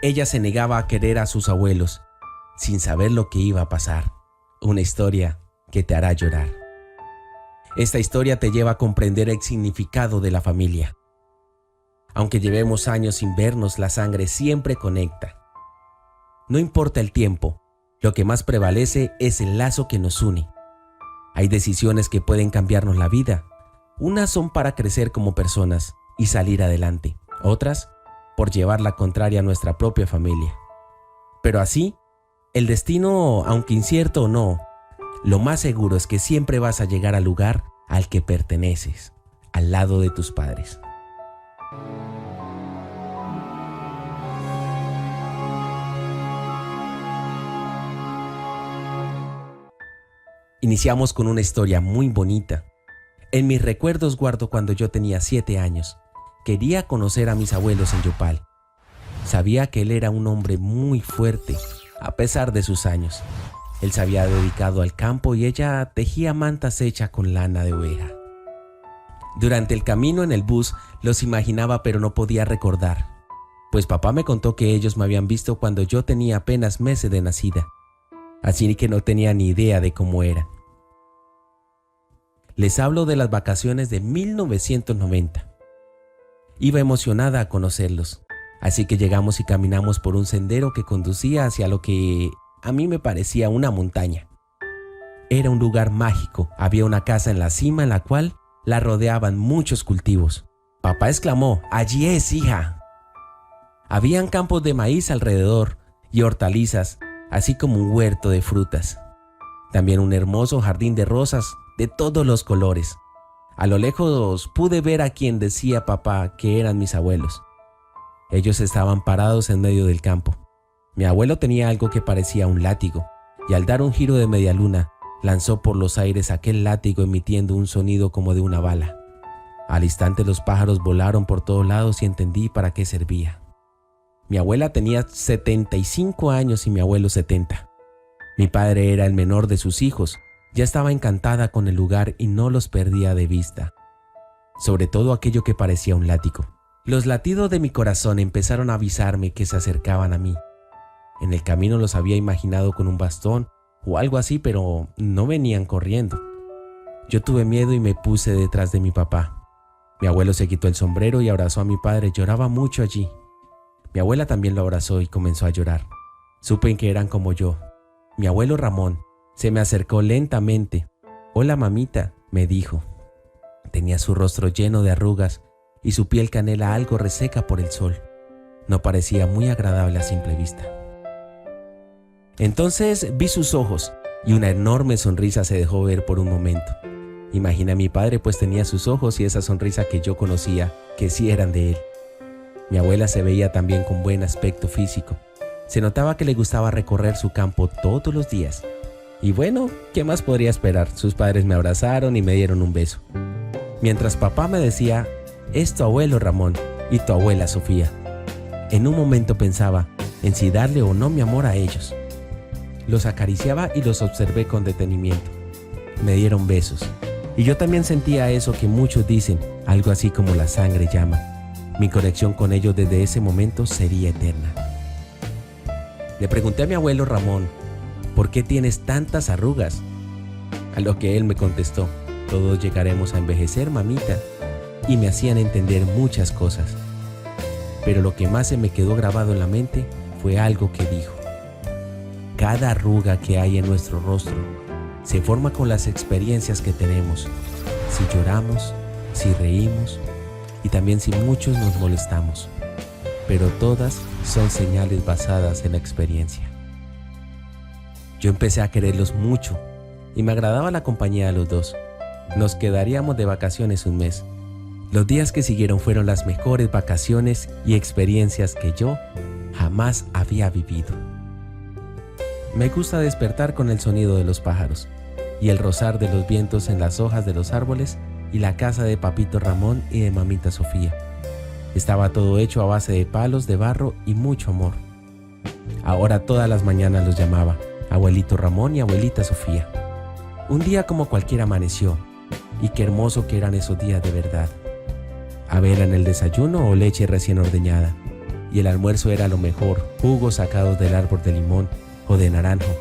Ella se negaba a querer a sus abuelos, sin saber lo que iba a pasar. Una historia que te hará llorar. Esta historia te lleva a comprender el significado de la familia. Aunque llevemos años sin vernos, la sangre siempre conecta. No importa el tiempo, lo que más prevalece es el lazo que nos une. Hay decisiones que pueden cambiarnos la vida. Unas son para crecer como personas y salir adelante. Otras, por llevar la contraria a nuestra propia familia. Pero así, el destino, aunque incierto o no, lo más seguro es que siempre vas a llegar al lugar al que perteneces, al lado de tus padres. Iniciamos con una historia muy bonita. En mis recuerdos guardo cuando yo tenía 7 años. Quería conocer a mis abuelos en Yopal. Sabía que él era un hombre muy fuerte, a pesar de sus años. Él se había dedicado al campo y ella tejía mantas hechas con lana de oveja. Durante el camino en el bus los imaginaba, pero no podía recordar, pues papá me contó que ellos me habían visto cuando yo tenía apenas meses de nacida, así que no tenía ni idea de cómo eran. Les hablo de las vacaciones de 1990. Iba emocionada a conocerlos, así que llegamos y caminamos por un sendero que conducía hacia lo que a mí me parecía una montaña. Era un lugar mágico, había una casa en la cima en la cual la rodeaban muchos cultivos. Papá exclamó: «¡Allí es, hija!». Habían campos de maíz alrededor y hortalizas, así como un huerto de frutas. También un hermoso jardín de rosas de todos los colores. A lo lejos pude ver a quien decía papá que eran mis abuelos. Ellos estaban parados en medio del campo. Mi abuelo tenía algo que parecía un látigo, y al dar un giro de media luna, lanzó por los aires aquel látigo emitiendo un sonido como de una bala. Al instante los pájaros volaron por todos lados y entendí para qué servía. Mi abuela tenía 75 años y mi abuelo 70. Mi padre era el menor de sus hijos. Ya estaba encantada con el lugar y no los perdía de vista, sobre todo aquello que parecía un látigo. Los latidos de mi corazón empezaron a avisarme que se acercaban a mí. En el camino los había imaginado con un bastón o algo así, pero no venían corriendo. Yo tuve miedo y me puse detrás de mi papá. Mi abuelo se quitó el sombrero y abrazó a mi padre. Lloraba mucho allí. Mi abuela también lo abrazó y comenzó a llorar. Supe que eran como yo. Mi abuelo Ramón se me acercó lentamente. «Hola, mamita», me dijo. Tenía su rostro lleno de arrugas y su piel canela algo reseca por el sol. No parecía muy agradable a simple vista. Entonces vi sus ojos y una enorme sonrisa se dejó ver por un momento. Imaginé a mi padre, pues tenía sus ojos y esa sonrisa que yo conocía, que sí eran de él. Mi abuela se veía también con buen aspecto físico. Se notaba que le gustaba recorrer su campo todos los días. Y bueno, ¿qué más podría esperar? Sus padres me abrazaron y me dieron un beso. Mientras papá me decía: «Es tu abuelo Ramón y tu abuela Sofía». En un momento pensaba en si darle o no mi amor a ellos. Los acariciaba y los observé con detenimiento. Me dieron besos. Y yo también sentía eso que muchos dicen, algo así como la sangre llama. Mi conexión con ellos desde ese momento sería eterna. Le pregunté a mi abuelo Ramón: «¿Por qué tienes tantas arrugas?». A lo que él me contestó: «Todos llegaremos a envejecer, mamita», y me hacían entender muchas cosas. Pero lo que más se me quedó grabado en la mente fue algo que dijo: «Cada arruga que hay en nuestro rostro se forma con las experiencias que tenemos, si lloramos, si reímos y también si muchos nos molestamos, pero todas son señales basadas en la experiencia». Yo empecé a quererlos mucho y me agradaba la compañía de los dos. Nos quedaríamos de vacaciones un mes. Los días que siguieron fueron las mejores vacaciones y experiencias que yo jamás había vivido. Me gusta despertar con el sonido de los pájaros y el rozar de los vientos en las hojas de los árboles y la casa de papito Ramón y de mamita Sofía. Estaba todo hecho a base de palos, de barro y mucho amor. Ahora todas las mañanas los llamaba abuelito Ramón y abuelita Sofía. Un día como cualquiera amaneció, y qué hermoso que eran esos días de verdad. Avena en el desayuno o leche recién ordeñada, y el almuerzo era lo mejor, jugos sacados del árbol de limón o de naranjo.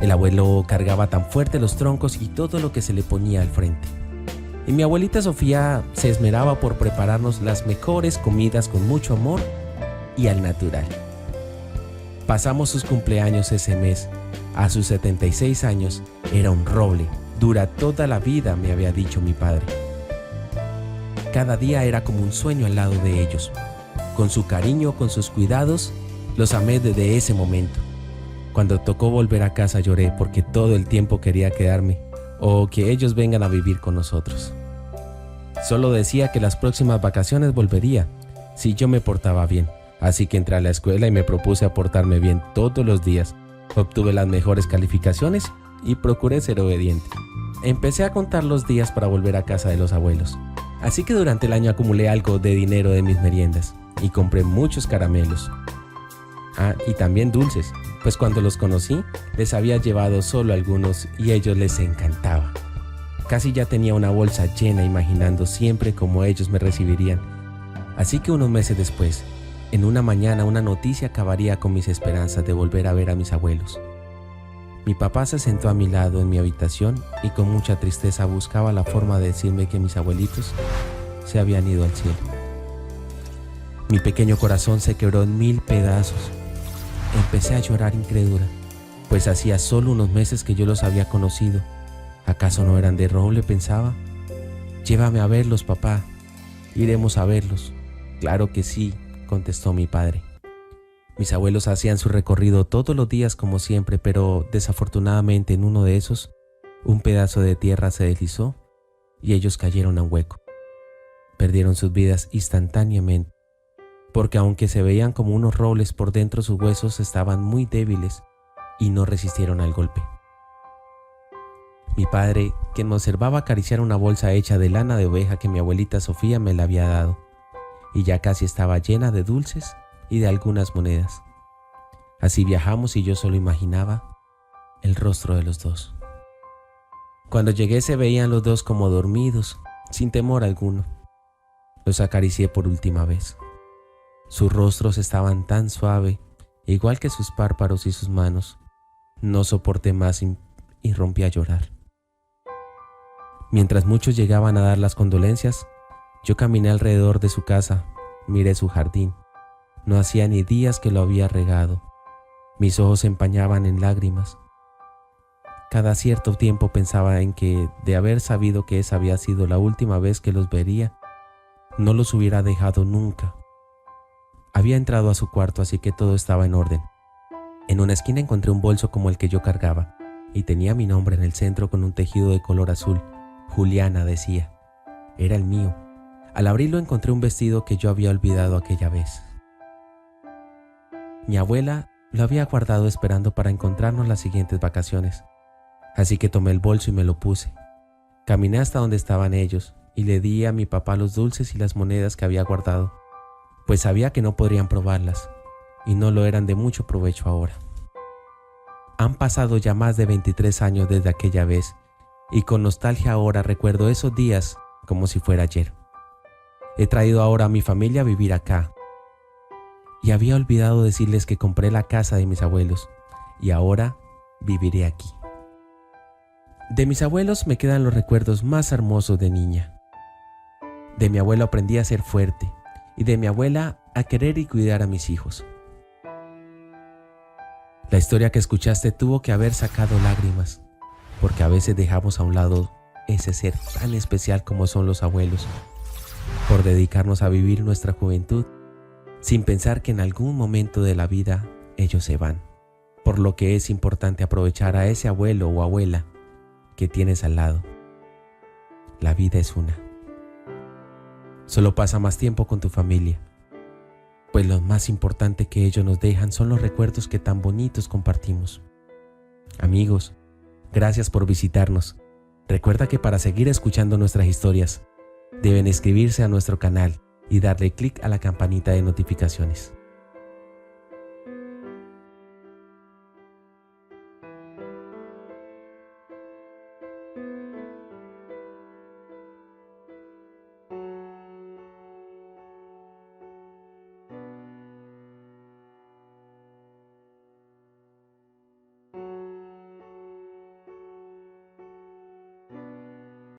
El abuelo cargaba tan fuerte los troncos y todo lo que se le ponía al frente. Y mi abuelita Sofía se esmeraba por prepararnos las mejores comidas con mucho amor y al natural. Pasamos sus cumpleaños ese mes. A sus 76 años era un roble. Dura toda la vida, me había dicho mi padre. Cada día era como un sueño al lado de ellos. Con su cariño, con sus cuidados, los amé desde ese momento. Cuando tocó volver a casa lloré porque todo el tiempo quería quedarme o que ellos vengan a vivir con nosotros. Solo decía que las próximas vacaciones volvería si yo me portaba bien. Así que entré a la escuela y me propuse a portarme bien todos los días. Obtuve las mejores calificaciones y procuré ser obediente. Empecé a contar los días para volver a casa de los abuelos. Así que durante el año acumulé algo de dinero de mis meriendas y compré muchos caramelos. Y también dulces, pues cuando los conocí les había llevado solo algunos y a ellos les encantaba. Casi ya tenía una bolsa llena imaginando siempre cómo ellos me recibirían. Así que unos meses después, en una mañana una noticia acabaría con mis esperanzas de volver a ver a mis abuelos. Mi papá se sentó a mi lado en mi habitación y con mucha tristeza buscaba la forma de decirme que mis abuelitos se habían ido al cielo. Mi pequeño corazón se quebró en 1000 pedazos. Empecé a llorar incrédula, pues hacía solo unos meses que yo los había conocido. ¿Acaso no eran de roble?, pensaba. Llévame a verlos, papá. Iremos a verlos. Claro que sí, contestó mi padre. Mis abuelos hacían su recorrido todos los días como siempre, pero desafortunadamente en uno de esos, un pedazo de tierra se deslizó y ellos cayeron a un hueco. Perdieron sus vidas instantáneamente, porque aunque se veían como unos robles, por dentro sus huesos estaban muy débiles y no resistieron al golpe. Mi padre, quien me observaba acariciar una bolsa hecha de lana de oveja que mi abuelita Sofía me la había dado, y ya casi estaba llena de dulces y de algunas monedas. Así viajamos y yo solo imaginaba el rostro de los dos. Cuando llegué se veían los dos como dormidos, sin temor alguno. Los acaricié por última vez. Sus rostros estaban tan suaves, igual que sus párpados y sus manos. No soporté más y rompí a llorar. Mientras muchos llegaban a dar las condolencias, yo caminé alrededor de su casa, miré su jardín. No hacía ni días que lo había regado. Mis ojos se empañaban en lágrimas. Cada cierto tiempo pensaba en que, de haber sabido que esa había sido la última vez que los vería, no los hubiera dejado nunca. Había entrado a su cuarto, así que todo estaba en orden. En una esquina encontré un bolso como el que yo cargaba, y tenía mi nombre en el centro con un tejido de color azul. Juliana decía. Era el mío. Al abrirlo encontré un vestido que yo había olvidado aquella vez. Mi abuela lo había guardado esperando para encontrarnos las siguientes vacaciones. Así que tomé el bolso y me lo puse. Caminé hasta donde estaban ellos y le di a mi papá los dulces y las monedas que había guardado, pues sabía que no podrían probarlas y no lo eran de mucho provecho ahora. Han pasado ya más de 23 años desde aquella vez y con nostalgia ahora recuerdo esos días como si fuera ayer. He traído ahora a mi familia a vivir acá y había olvidado decirles que compré la casa de mis abuelos y ahora viviré aquí. De mis abuelos me quedan los recuerdos más hermosos de niña. De mi abuelo aprendí a ser fuerte y de mi abuela a querer y cuidar a mis hijos. La historia que escuchaste tuvo que haber sacado lágrimas, porque a veces dejamos a un lado ese ser tan especial como son los abuelos, por dedicarnos a vivir nuestra juventud, sin pensar que en algún momento de la vida ellos se van, por lo que es importante aprovechar a ese abuelo o abuela que tienes al lado. La vida es una. Solo pasa más tiempo con tu familia, pues lo más importante que ellos nos dejan son los recuerdos que tan bonitos compartimos. Amigos, gracias por visitarnos. Recuerda que para seguir escuchando nuestras historias, deben inscribirse a nuestro canal y darle clic a la campanita de notificaciones.